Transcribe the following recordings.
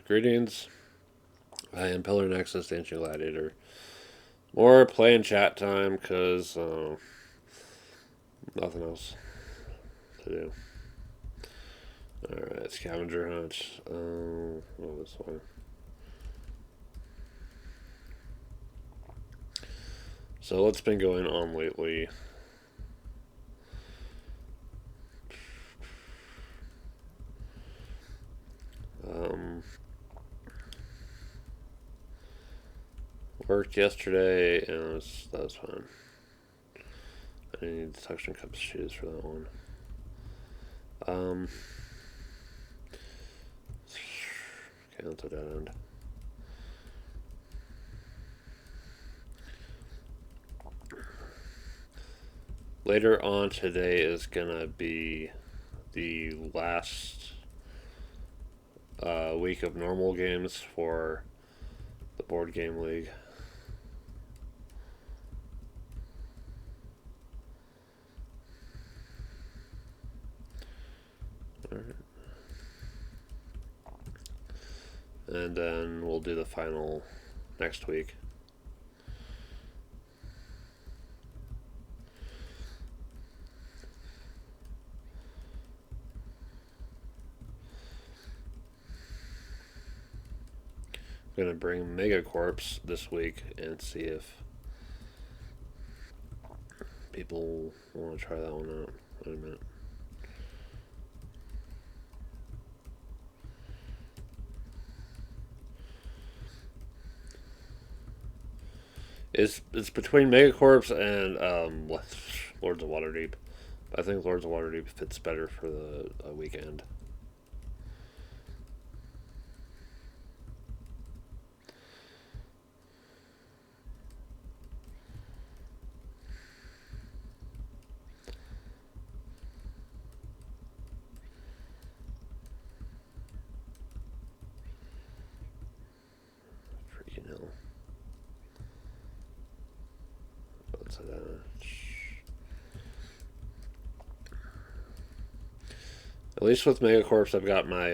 Greetings. I am Pillar Nexus, the Ancient Gladiator. More play and chat time, because nothing else to do. Alright, scavenger hunt. This one. So, what's been going on lately? Um, Worked yesterday, and that was fun. I need suction cup shoes for that one. Okay, that's a dead end. Later on today is gonna be the last week of normal games for the board game league. Alright. And then we'll do the final next week. I'm gonna bring Megacorps this week and see if people want to try that one out. Wait a minute. It's between Megacorps and Lords of Waterdeep. I think Lords of Waterdeep fits better for the weekend. Freaking hell. What's that? At least with Megacorps, I've got my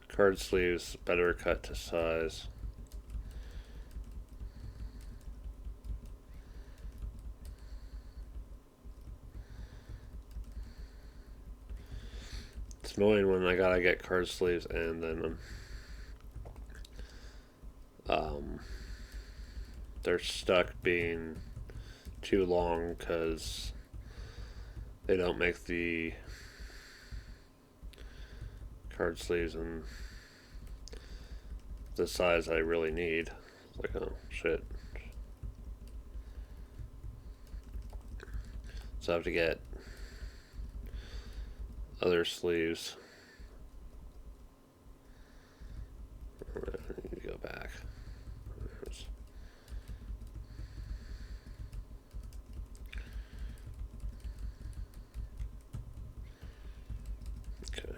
card sleeves better cut to size. It's annoying when I gotta get card sleeves and then they're stuck being too long because they don't make the card sleeves in the size I really need. It's like, oh shit. So I have to get other sleeves. I need to go back. Okay.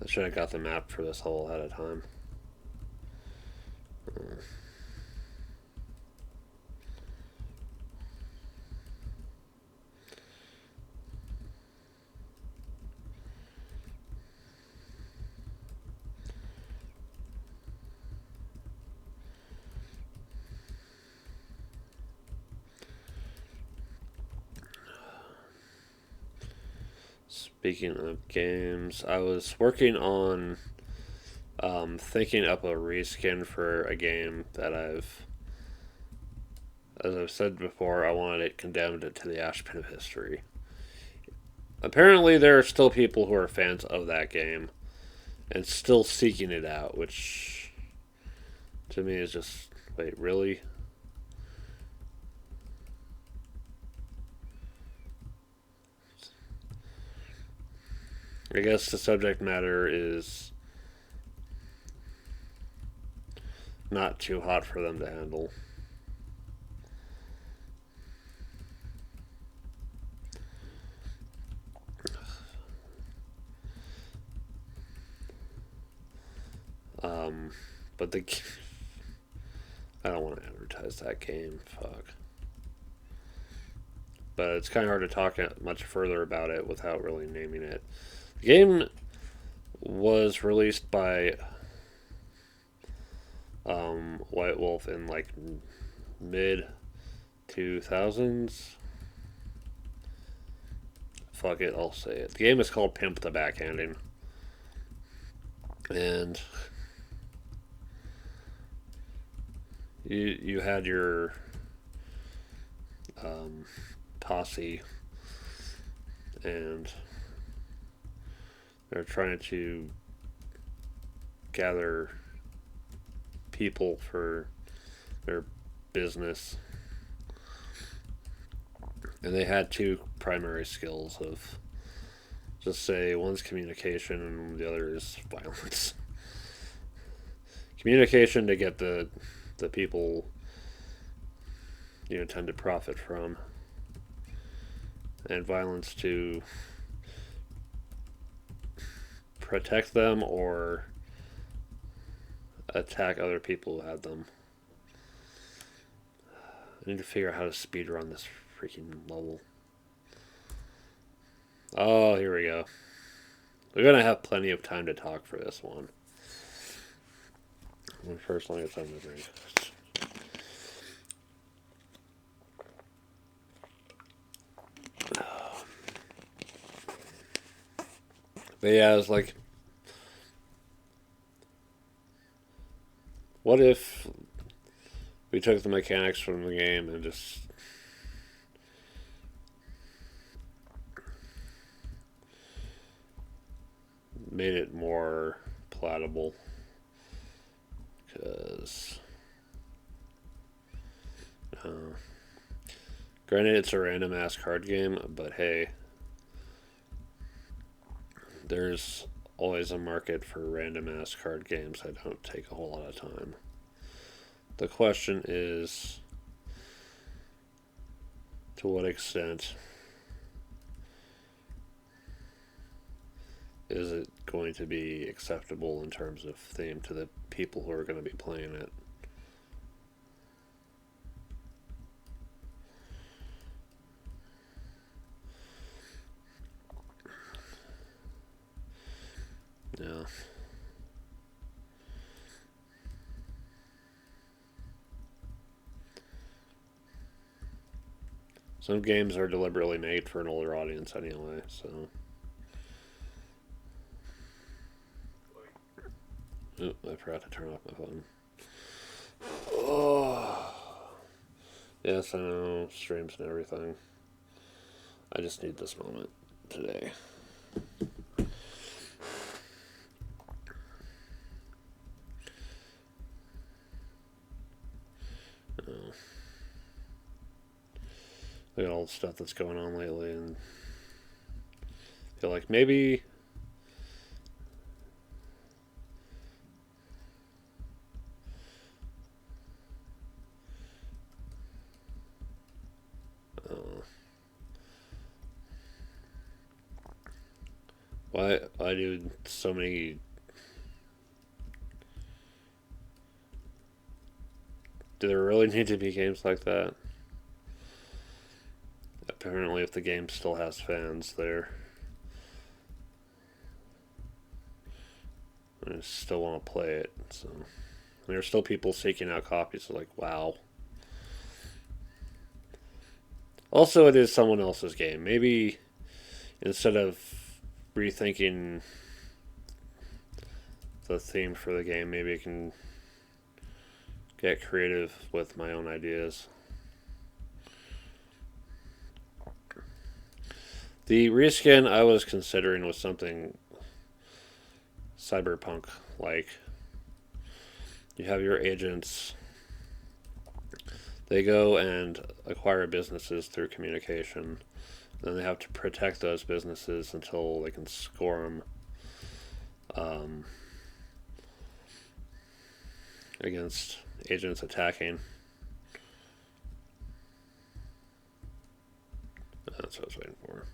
I should have got the map for this hole ahead of time. Speaking of games, I was working on thinking up a reskin for a game that as I've said before, I wanted it condemned to the Ashpin of history. Apparently, there are still people who are fans of that game and still seeking it out, which to me is just, wait, really? I guess the subject matter is not too hot for them to handle. Um, but I don't want to advertise that game. Fuck. But it's kind of hard to talk much further about it without really naming it. The game was released by White Wolf in like mid 2000s. Fuck it, I'll say it. The game is called Pimp the Backhanding. And you had your posse, and they're trying to gather people for their business. And they had two primary skills of, just say, one's communication and the other is violence. Communication to get the people you intend to profit from, and violence to protect them or attack other people who had them. I need to figure out how to speedrun this freaking level. Oh, here we go. We're gonna have plenty of time to talk for this one. First, let me get something to drink. But yeah, it's like, what if we took the mechanics from the game and just made it more palatable? Because granted, it's a random ass card game, but hey, there's always a market for random ass card games that don't take a whole lot of time. The question is, to what extent is it going to be acceptable in terms of theme to the people who are going to be playing it? Yeah. Some games are deliberately made for an older audience anyway, so. Oop, I forgot to turn off my phone. Oh. Yes, I know, streams and everything. I just need this moment today. Look at all the stuff that's going on lately, and I feel like maybe why do so many do there really need to be games like that? Apparently, if the game still has fans, I still want to play it. So there's still people seeking out copies. So like, wow. Also, it is someone else's game. Maybe instead of rethinking the theme for the game, maybe I can get creative with my own ideas. The reskin I was considering was something cyberpunk like. You have your agents, they go and acquire businesses through communication. Then they have to protect those businesses until they can score them against agents attacking. That's what I was waiting for.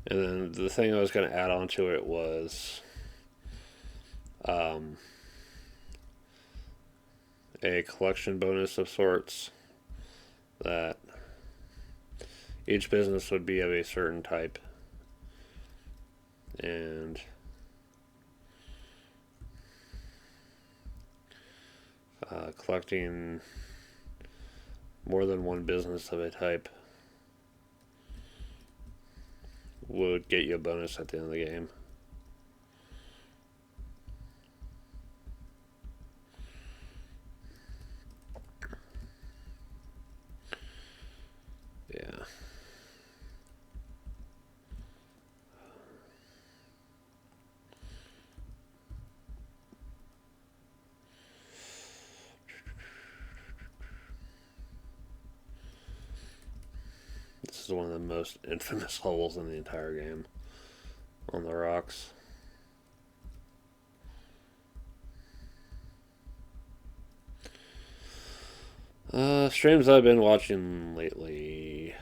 And then the thing I was going to add on to it was um, a collection bonus of sorts that each business would be of a certain type. And collecting more than one business of a type would get you a bonus at the end of the game. Yeah. This is one of the most infamous levels in the entire game. On the rocks. Streams I've been watching lately.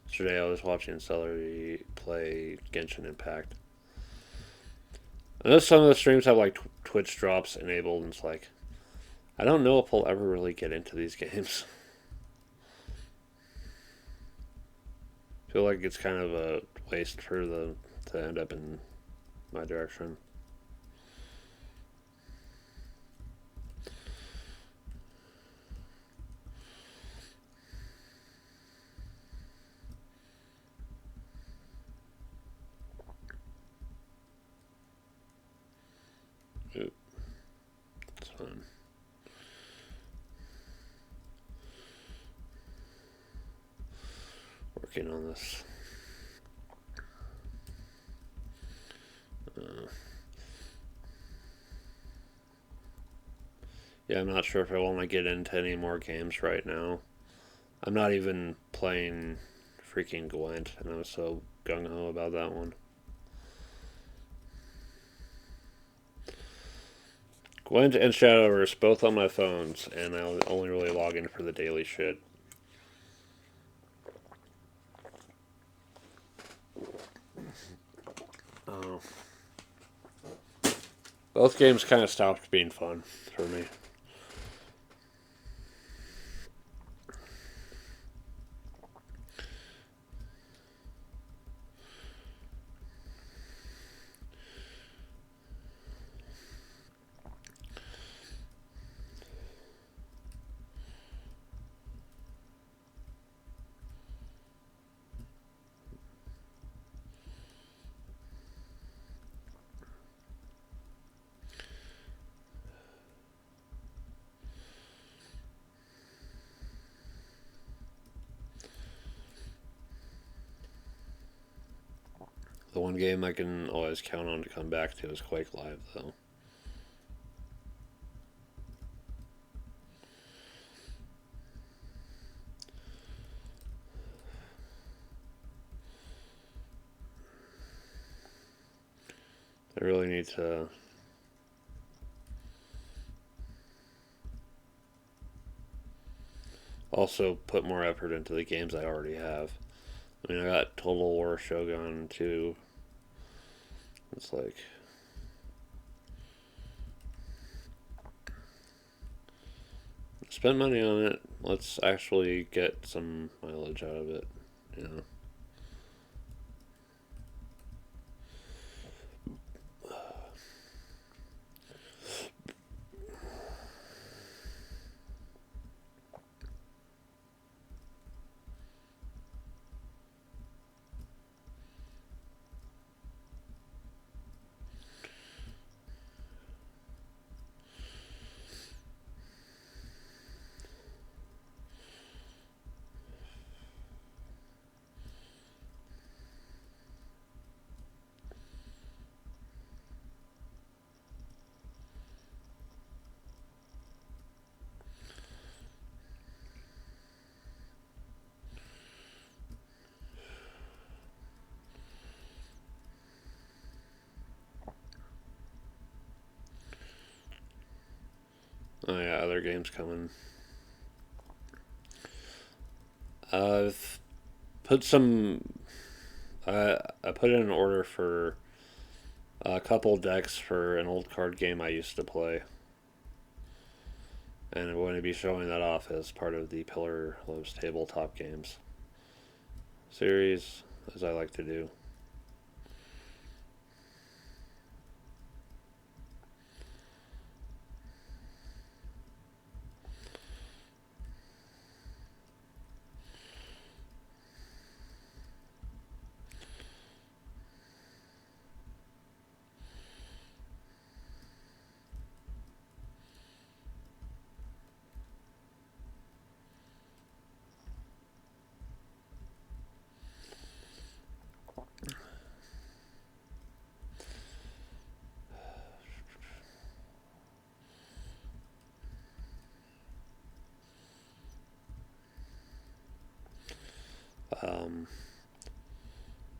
Yesterday I was watching Celery play Genshin Impact. I know some of the streams have like Twitch drops enabled, and it's like, I don't know if I'll ever really get into these games. I feel like it's kind of a waste for the to end up in my direction. Oop, it's fun. Working on this. Yeah, I'm not sure if I want to get into any more games right now. I'm not even playing freaking Gwent, and I was so gung ho about that one. Gwent and Shadowverse both on my phones, and I only really log in for the daily shit. Oh. Both games kind of stopped being fun for me. The one game I can always count on to come back to is Quake Live, though. I really need to also put more effort into the games I already have. I mean, I got Total War Shogun 2. It's like, spend money on it. Let's actually get some mileage out of it, you know. Oh yeah, other games coming. I've put some. I put in an order for a couple decks for an old card game I used to play, and I'm going to be showing that off as part of the Pillar Loves Tabletop Games series, as I like to do. Um,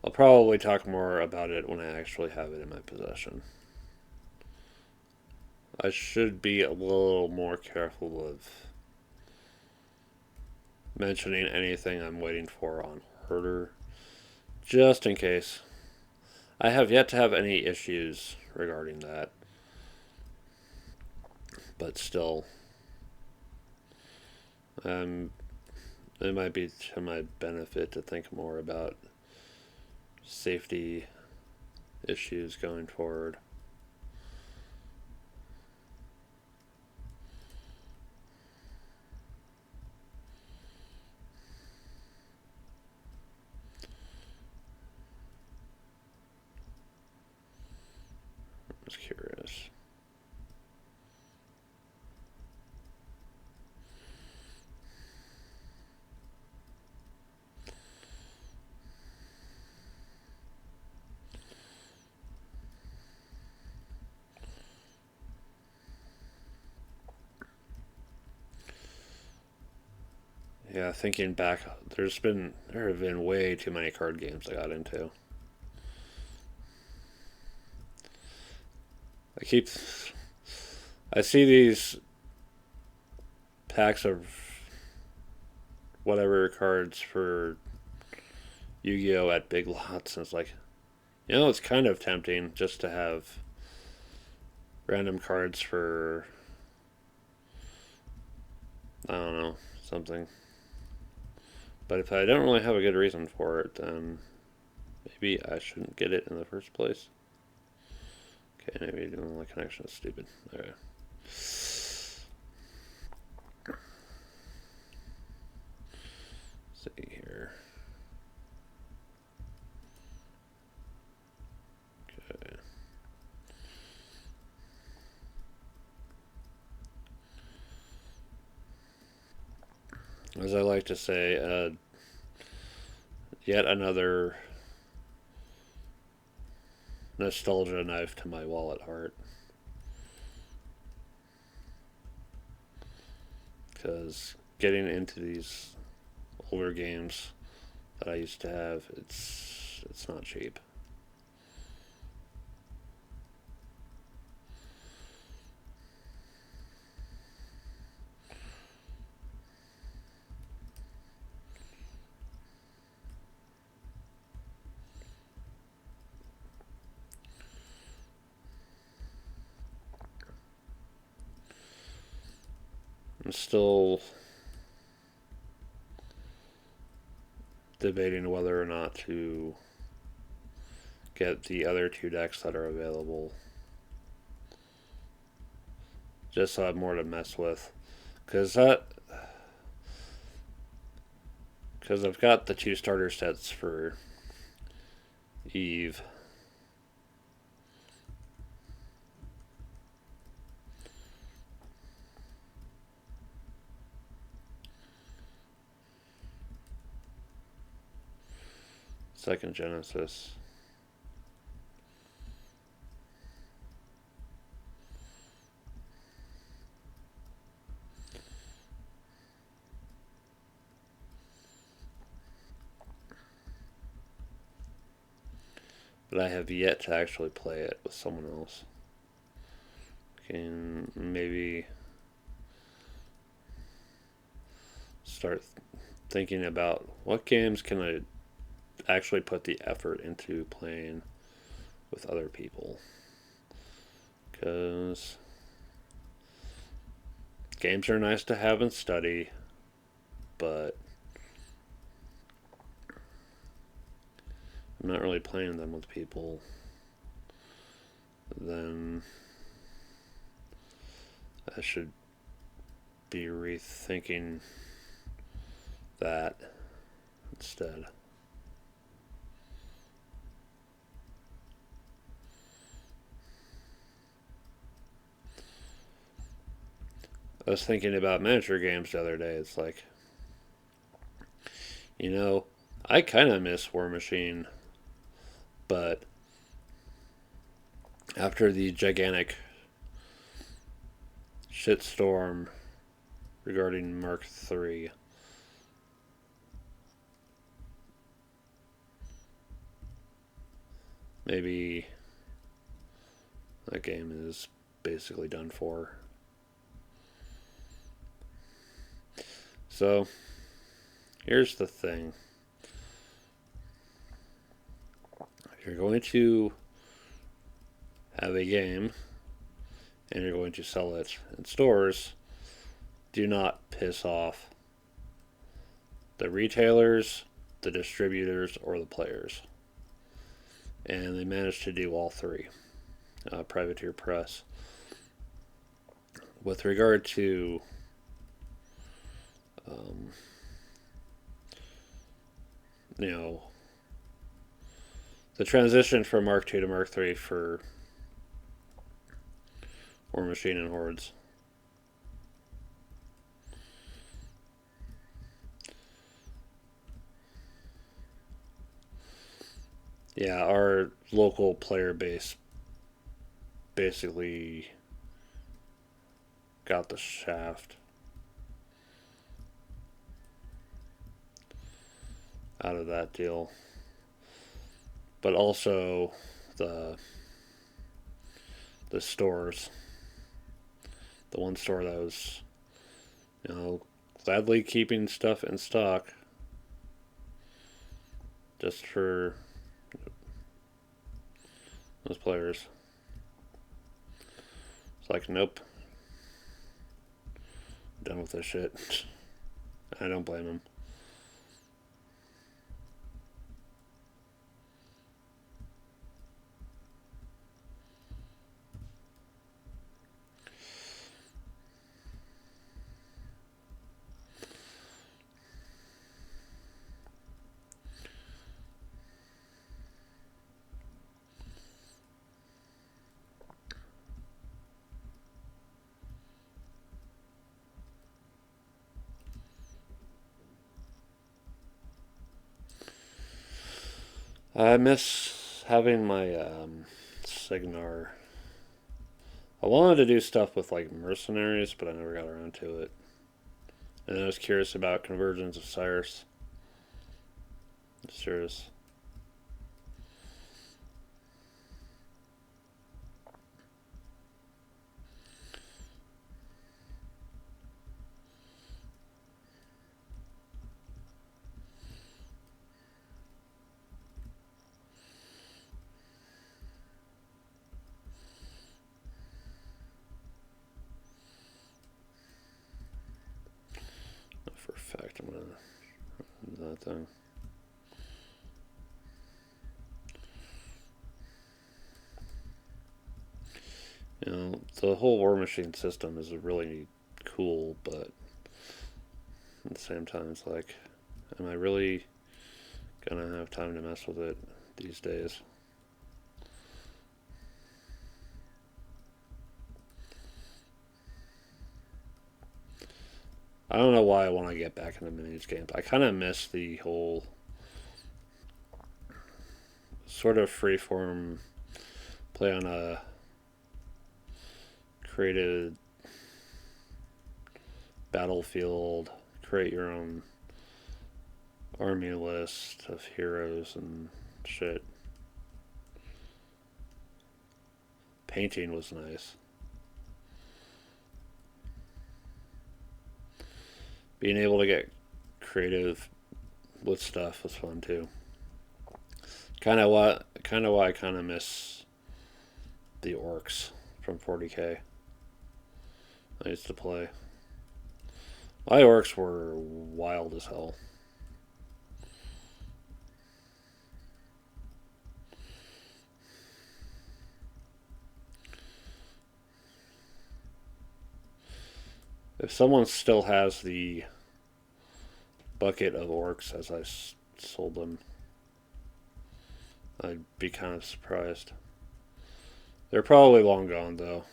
I'll probably talk more about it when I actually have it in my possession. I should be a little more careful of mentioning anything I'm waiting for on Herder, just in case. I have yet to have any issues regarding that, but still, um, it might be to my benefit to think more about safety issues going forward. I was curious. Yeah, thinking back, there have been way too many card games I got into. I keep I see these packs of whatever cards for Yu-Gi-Oh at Big Lots, and it's like, it's kind of tempting just to have random cards for, I don't know, something. But if I don't really have a good reason for it, then maybe I shouldn't get it in the first place. Okay, maybe doing the connection is stupid. Okay. See here. Okay. As I like to say, yet another nostalgia knife to my wallet heart. Because getting into these older games that I used to have, it's not cheap. I'm still debating whether or not to get the other two decks that are available, just so I have more to mess with. Because I've got the two starter sets for Eve. Second Genesis. But I have yet to actually play it with someone else. Can maybe start thinking about what games can I actually put the effort into playing with other people. Because games are nice to have and study, but I'm not really playing them with people. Then I should be rethinking that instead. I was thinking about miniature games the other day. It's like, I kind of miss War Machine, but after the gigantic shitstorm regarding Mark III, maybe that game is basically done for. So, here's the thing. If you're going to have a game and you're going to sell it in stores, do not piss off the retailers, the distributors, or the players. And they managed to do all three. Privateer Press. With regard to you know, the transition from Mark II to Mark III for War Machine and Hordes. Yeah, our local player base basically got the shaft out of that deal. But also the stores. The one store that was, gladly keeping stuff in stock just for those players. It's like, nope. Done with this shit. I don't blame them. I miss having my Signar. I wanted to do stuff with like mercenaries, but I never got around to it. And I was curious about Convergence of Cyrus. Serious. For a fact, I'm gonna do that thing. The whole War Machine system is really cool, but at the same time, it's like, am I really gonna have time to mess with it these days? I don't know why I want to get back into minis games. I kind of miss the whole sort of freeform play on a created battlefield, create your own army list of heroes and shit. Painting was nice. Being able to get creative with stuff was fun too. Kind of why I kind of miss the orcs from 40K. I used to play. My orcs were wild as hell. If someone still has the bucket of orcs as I sold them, I'd be kind of surprised. They're probably long gone though.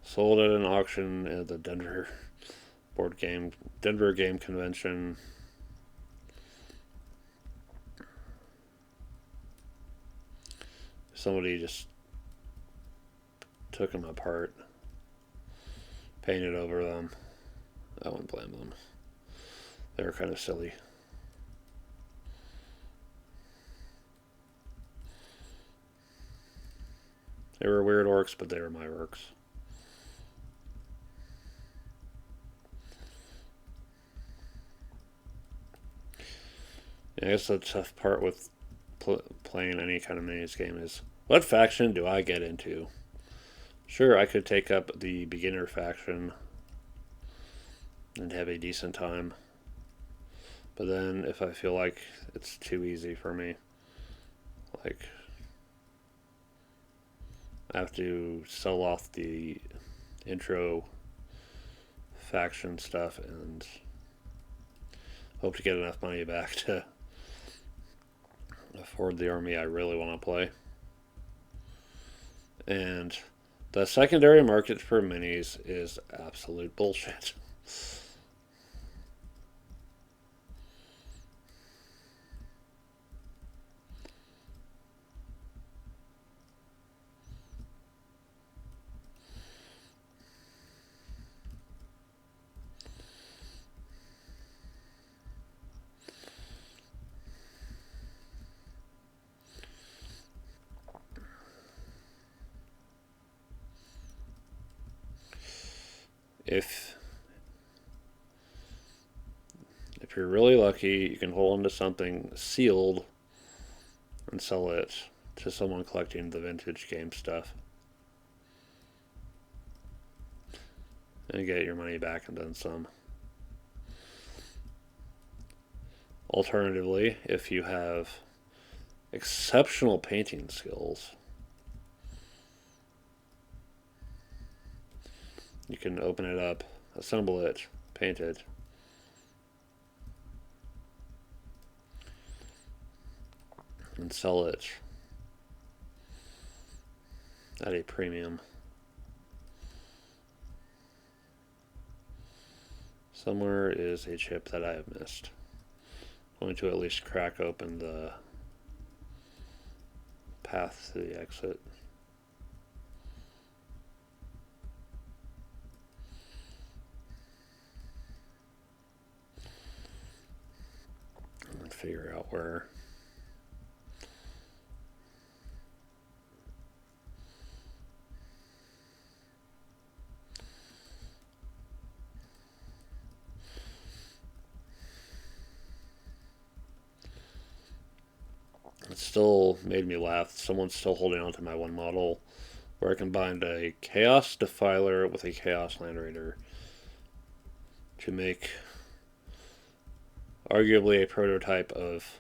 Sold at an auction at the Denver Game Convention. Somebody just took them apart, painted over them. I wouldn't blame them. They were kind of silly. They were weird orcs, but they were my orcs. I guess the tough part with playing any kind of minis game is, what faction do I get into? Sure, I could take up the beginner faction and have a decent time. But then if I feel like it's too easy for me, like I have to sell off the intro faction stuff and hope to get enough money back to afford the army I really want to play. And the secondary market for minis is absolute bullshit. If you're really lucky, you can hold onto something sealed and sell it to someone collecting the vintage game stuff. And get your money back and then some. Alternatively, if you have exceptional painting skills, you can open it up, assemble it, paint it, and sell it at a premium. Somewhere is a chip that I have missed. I'm going to at least crack open the path to the exit. And figure out where. It still made me laugh. Someone's still holding on to my one model where I combined a Chaos Defiler with a Chaos Land Raider to make arguably a prototype of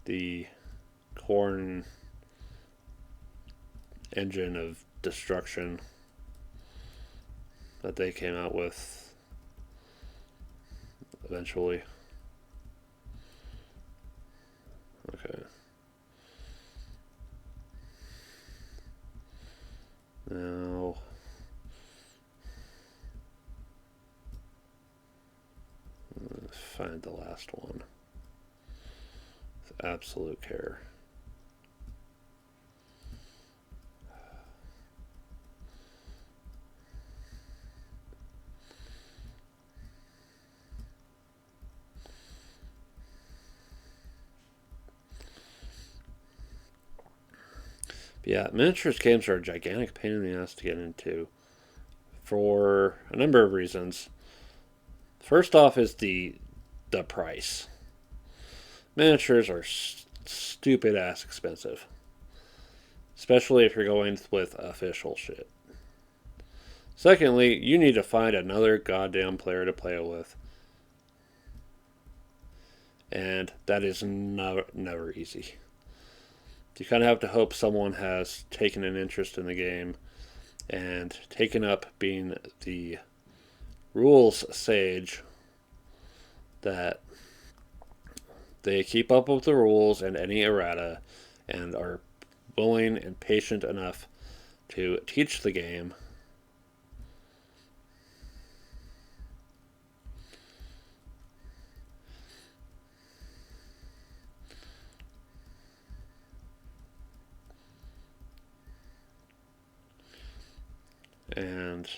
the Khorne engine of destruction that they came out with eventually. Okay. Now, let's find the last one with absolute care. Yeah, miniatures games are a gigantic pain in the ass to get into for a number of reasons. First off is the price. Miniatures are stupid ass expensive, especially if you're going with official shit. Secondly, you need to find another goddamn player to play with, and that is never easy. You kind of have to hope someone has taken an interest in the game and taken up being the rules sage, that they keep up with the rules and any errata and are willing and patient enough to teach the game. And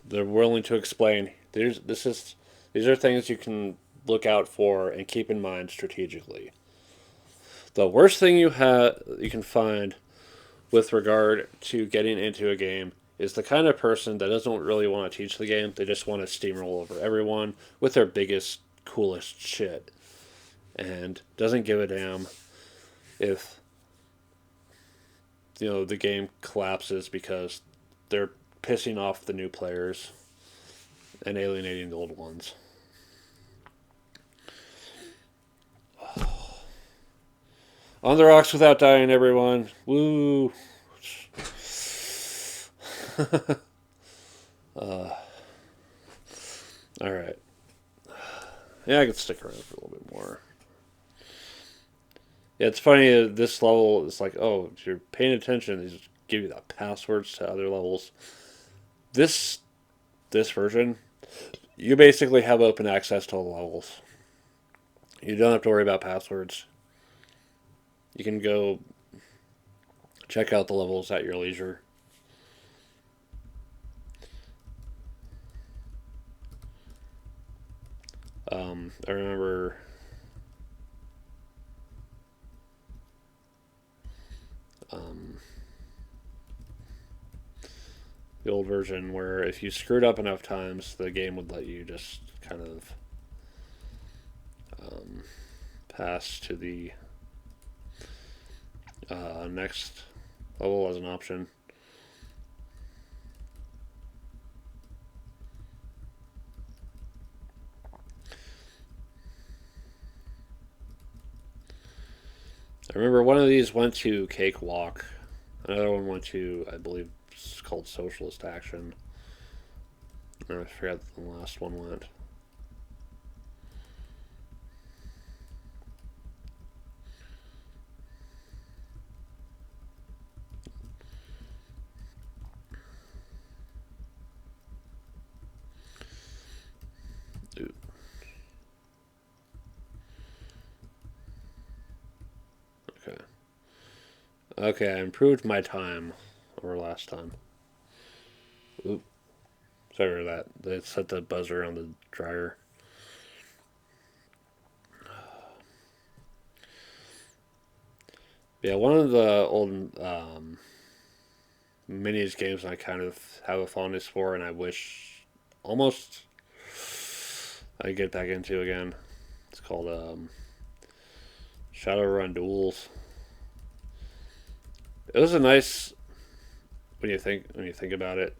they're willing to explain. These are things you can look out for and keep in mind strategically. The worst thing you can find with regard to getting into a game is the kind of person that doesn't really want to teach the game. They just want to steamroll over everyone with their biggest, coolest shit, and doesn't give a damn if the game collapses because they're pissing off the new players and alienating the old ones. On the rocks without dying, everyone. Woo. Alright. Yeah, I could stick around for a little bit more. Yeah, it's funny, this level is like, oh, if you're paying attention, these give you the passwords to other levels. This version, you basically have open access to all the levels. You don't have to worry about passwords. You can go check out the levels at your leisure. I remember the old version where if you screwed up enough times, the game would let you just kind of pass to the next level as an option. I remember one of these went to Cakewalk. Another one went to, I believe, it's called Socialist Action. I forgot the last one went. Ooh. Okay. Okay, I improved my time over last time. Oop. Sorry for that. They set the buzzer on the dryer. Yeah, one of the old minis games I kind of have a fondness for, and I wish almost I get back into again. It's called Shadowrun Duels. It was a nice when you think about it.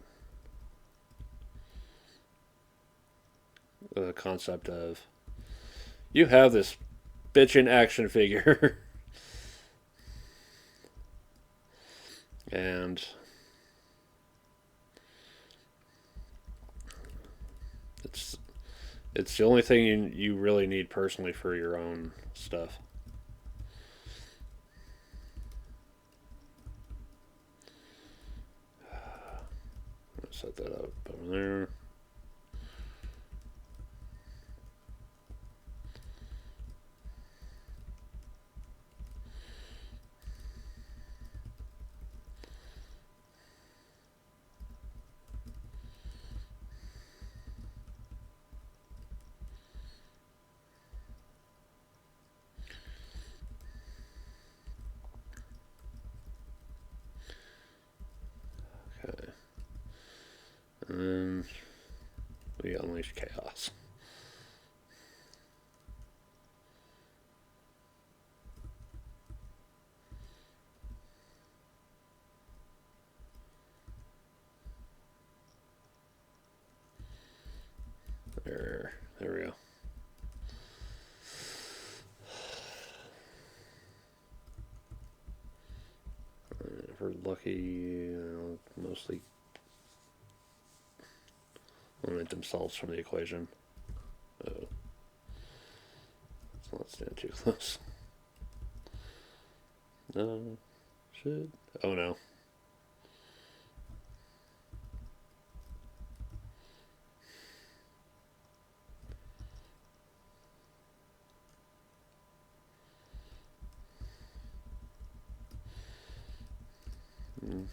The concept of you have this bitchin' action figure, and it's it's the only thing you really need personally for your own stuff. Set that up over there. then we unleash chaos. There we go. If we're lucky, mostly eliminate themselves from the equation. Oh. Let's not stand too close. No. Should. Oh no. Mm.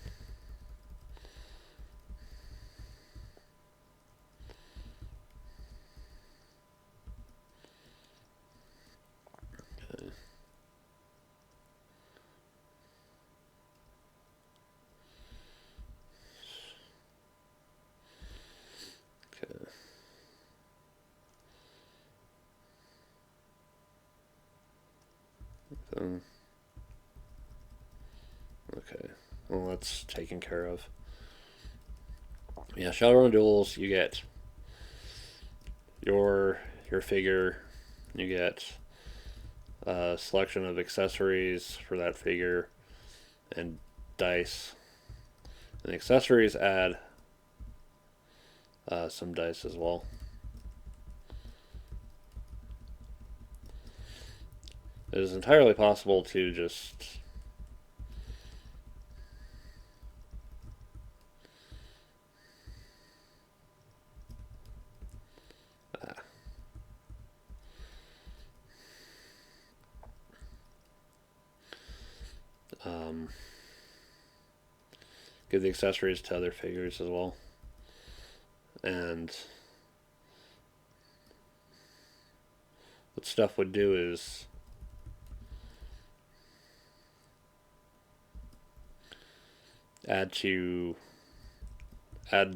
Okay. Okay. Okay. Well, that's taken care of. Yeah, Shadowrun duels. You get your figure. You get a selection of accessories for that figure, and dice. And the accessories add some dice as well. It is entirely possible to just um, give the accessories to other figures as well. And what stuff would do is add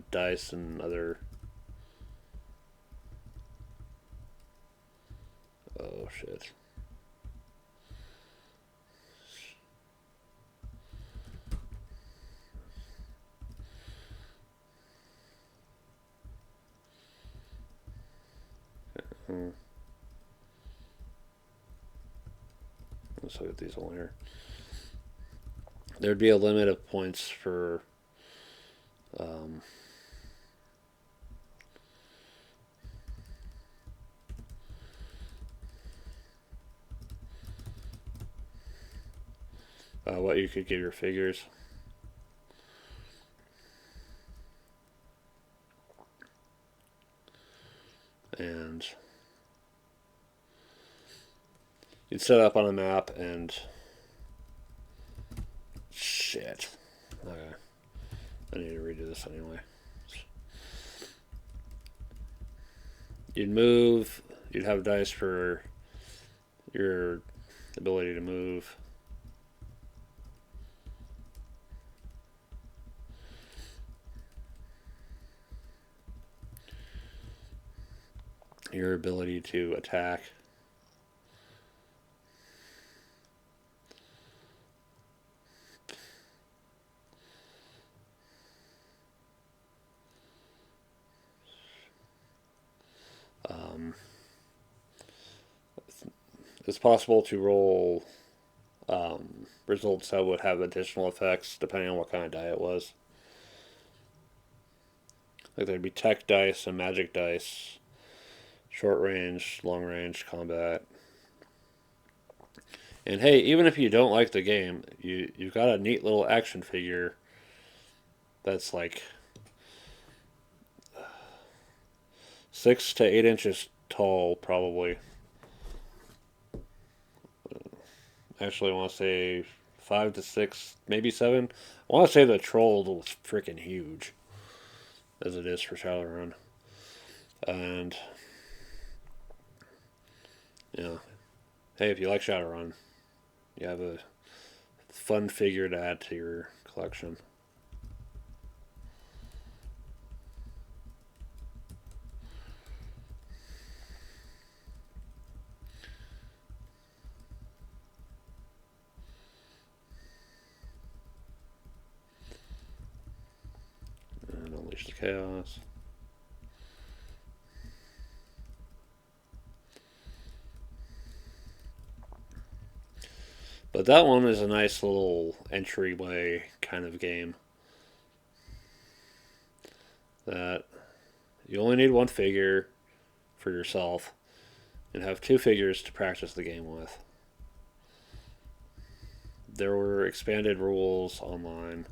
dice and other. Oh shit. Let's look at these all here. There'd be a limit of points for what you could give your figures. And you'd set up on a map and shit. Okay. I need to redo this anyway. You'd move. You'd have dice for your ability to move. Your ability to attack. It's possible to roll results that would have additional effects depending on what kind of die it was. Like there'd be tech dice and magic dice, short range, long range combat. And hey, even if you don't like the game, you've got a neat little action figure that's like 6 to 8 inches tall, probably. Actually, I want to say 5 to 6, maybe 7. I want to say the troll was freaking huge, as it is for Shadowrun. And yeah, hey, if you like Shadowrun, you have a fun figure to add to your collection. Chaos. But that one is a nice little entryway kind of game. That you only need one figure for yourself and have two figures to practice the game with. There were expanded rules online.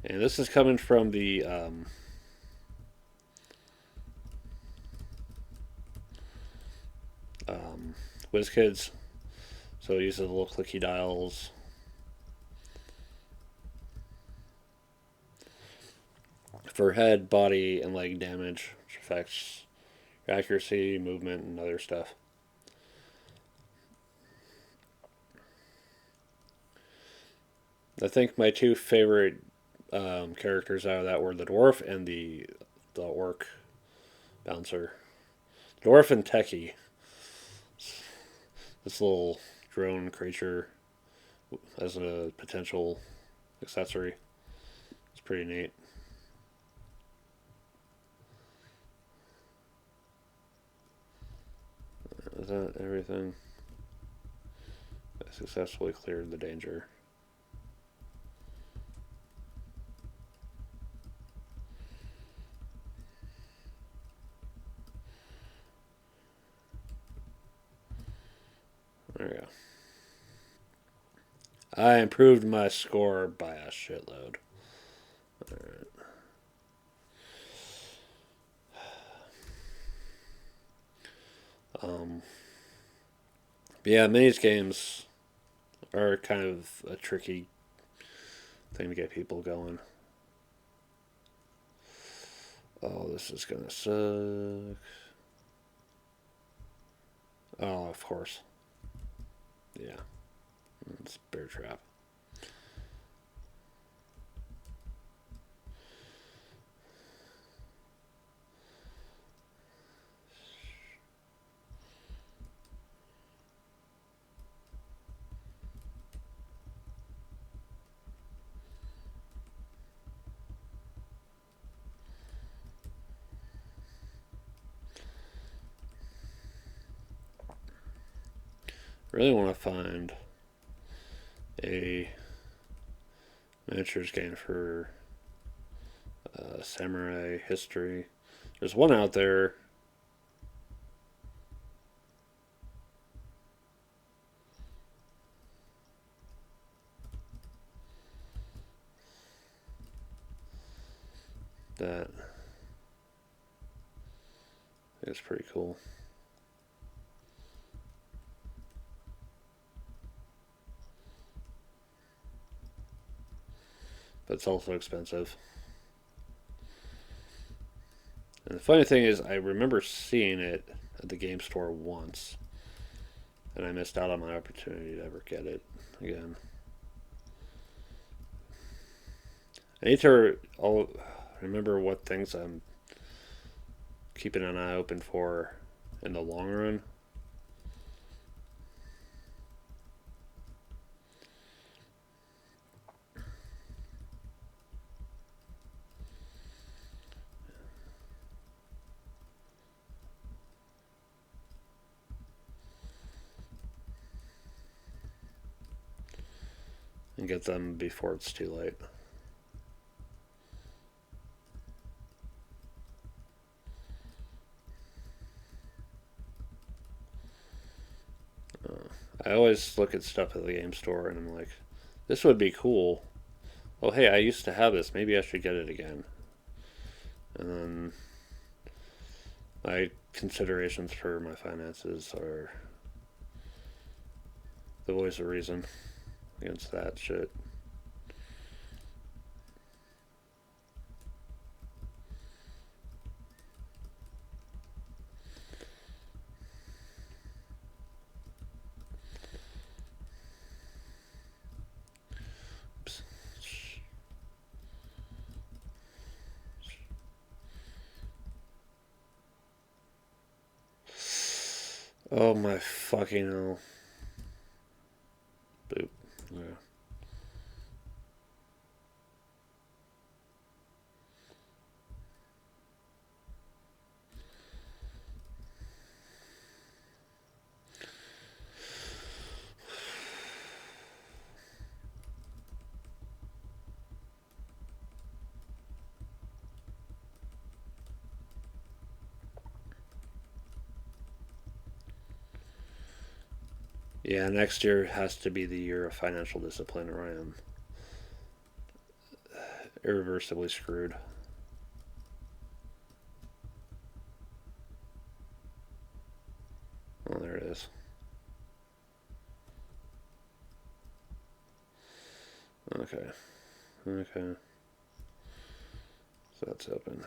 And this is coming from the WizKids. So it uses little clicky dials. For head, body, and leg damage, which affects your accuracy, movement, and other stuff. I think my two favorite characters out of that were the dwarf and the orc bouncer. Dwarf and Techie. This little drone creature as a potential accessory. It's pretty neat. Is that everything? I successfully cleared the danger. There we go. I improved my score by a shitload. Alright. But yeah, minis games are kind of a tricky thing to get people going. Oh, this is gonna suck. Oh, of course. Yeah. It's Bear Trap. Really want to find a miniatures game for samurai history. There's one out there. That is pretty cool. But it's also expensive. And the funny thing is, I remember seeing it at the game store once, and I missed out on my opportunity to ever get it again. I need to remember what things I'm keeping an eye open for in the long run. And get them before it's too late. I always look at stuff at the game store and I'm like, this would be cool. Oh, hey, I used to have this. Maybe I should get it again. And then my considerations for my finances are the voice of reason against that shit. Oh my fucking hell. Boop. Yeah. Yeah, next year has to be the year of financial discipline, or I am irreversibly screwed. Oh, there it is. Okay. Okay. So that's open.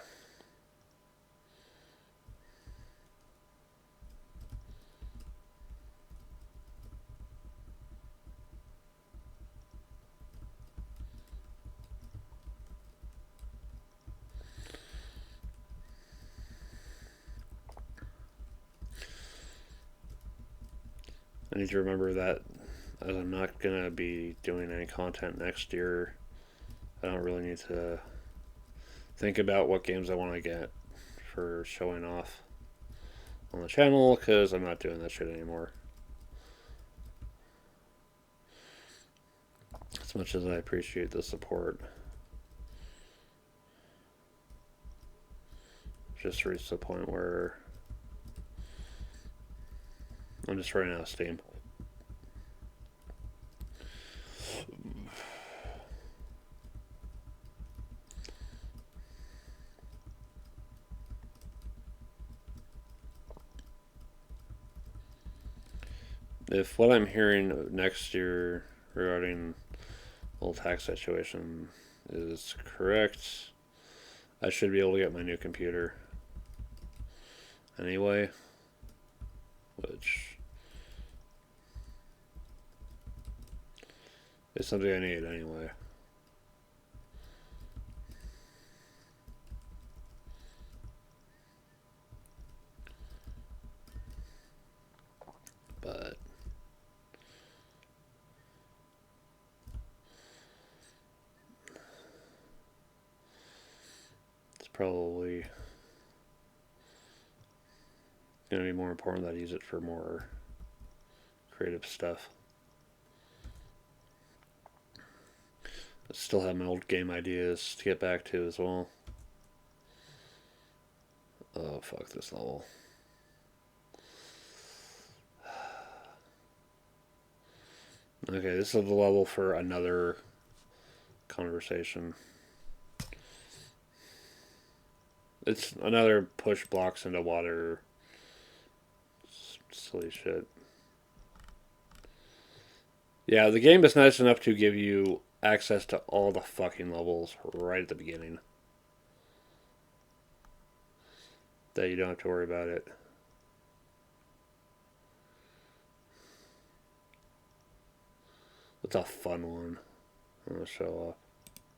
I need to remember that as I'm not going to be doing any content next year, I don't really need to think about what games I want to get for showing off on the channel because I'm not doing that shit anymore. As much as I appreciate the support, just reached the point where I'm just running out of steam. If what I'm hearing next year regarding the whole tax situation is correct, I should be able to get my new computer anyway, which is something I need anyway. But it's probably going to be more important that I use it for more creative stuff. I still have my old game ideas to get back to as well. Oh, fuck this level. Okay, this is the level for another conversation. It's another push blocks into water. Silly shit. Yeah, the game is nice enough to give you access to all the fucking levels right at the beginning. That you don't have to worry about it. It's a fun one. I'm gonna show off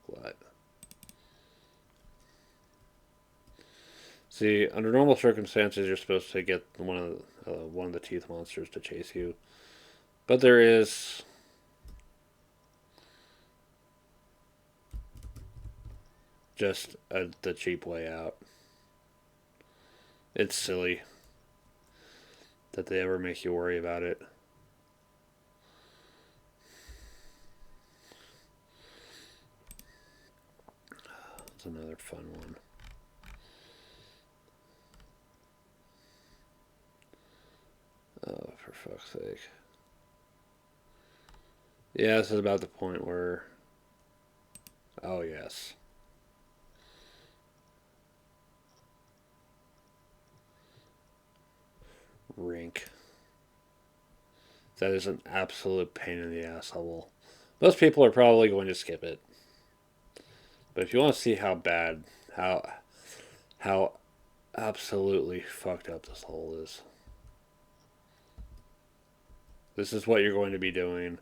what. See, under normal circumstances, you're supposed to get one of the teeth monsters to chase you, but there is just the cheap way out. It's silly that they ever make you worry about it. It's another fun one. Oh, for fuck's sake. Yeah, this is about the point where. Oh, yes. Rink. That is an absolute pain in the ass level. Most people are probably going to skip it. But if you want to see how bad, how absolutely fucked up this hole is, this is what you're going to be doing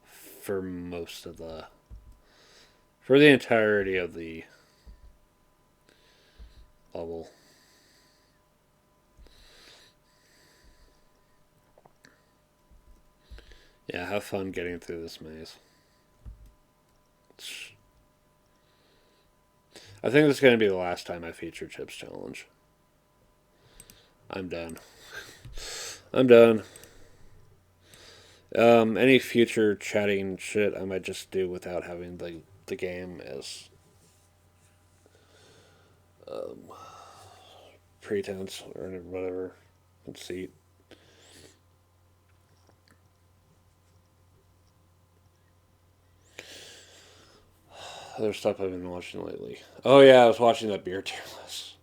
for most of for the entirety of the level. Yeah, have fun getting through this maze. I think this is going to be the last time I feature Chips Challenge. I'm done. I'm done. Any future chatting shit I might just do without having the game as um, pretense or whatever conceit. Other stuff I've been watching lately. Oh yeah, I was watching that beer tier list.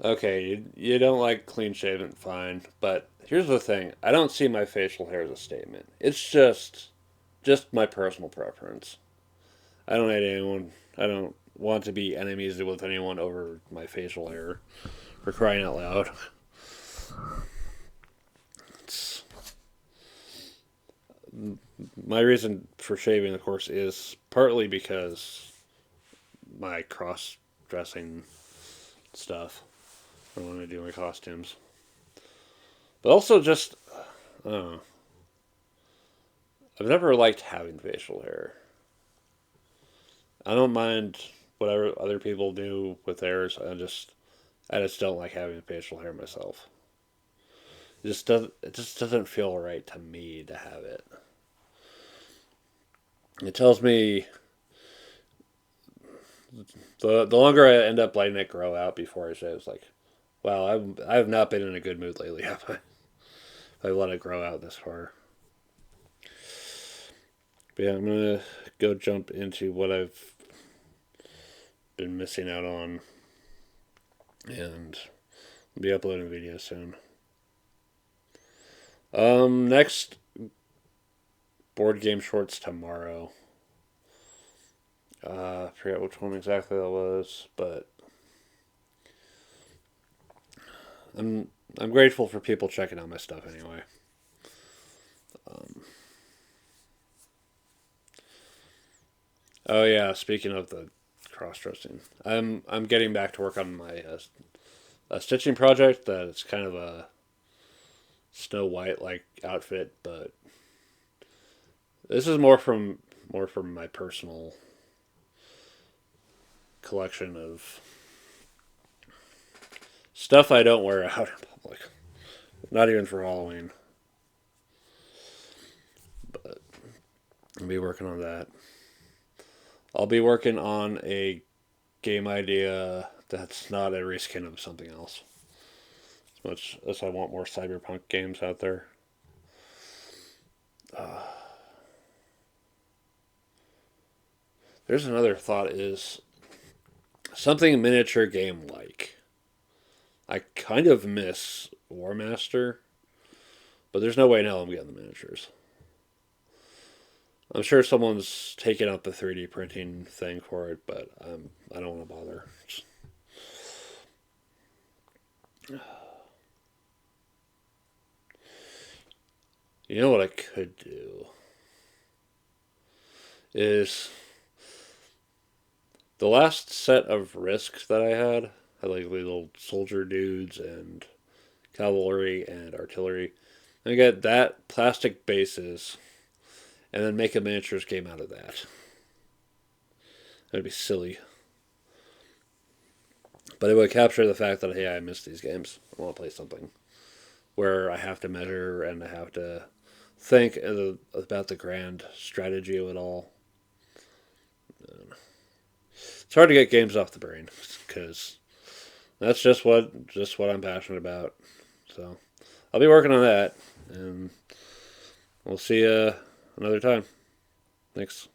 Okay, you don't like clean shaven, fine. But here's the thing: I don't see my facial hair as a statement. It's just my personal preference. I don't hate anyone. I don't want to be enemies with anyone over my facial hair. For crying out loud. It's, my reason for shaving, of course, is partly because my cross dressing stuff. I want to do my costumes. But also just, I don't know. I've never liked having facial hair. I don't mind whatever other people do with theirs. I just don't like having facial hair myself. It just doesn't feel right to me to have it. It tells me the longer I end up letting it grow out before I shave, it's like, wow, I've not been in a good mood lately, have I? I let it grow out this far. But yeah, I'm gonna go jump into what I've been missing out on, and I'll be uploading videos soon. Next board game shorts tomorrow. I forget which one exactly that was, but I'm I'm grateful for people checking out my stuff anyway. Um, oh yeah, speaking of the cross dressing, I'm getting back to work on my a stitching project that it's kind of a Snow White like outfit, but this is more from my personal collection of stuff I don't wear out in public. Not even for Halloween. But I'll be working on that. I'll be working on a game idea that's not a reskin of something else. As much as I want more cyberpunk games out there. Uh, there's another thought is something miniature game like. I kind of miss War Master, but there's no way in hell I'm getting the miniatures. I'm sure someone's taken up the 3D printing thing for it, but I don't want to bother. You know what I could do is the last set of risks that I had like little soldier dudes and cavalry and artillery. I get that plastic bases and then make a miniatures game out of that. That'd be silly. But it would capture the fact that, hey, I miss these games. I want to play something where I have to measure and I have to think about the grand strategy of it all. It's hard to get games off the brain because that's just what I'm passionate about. So I'll be working on that, and we'll see you another time. Thanks.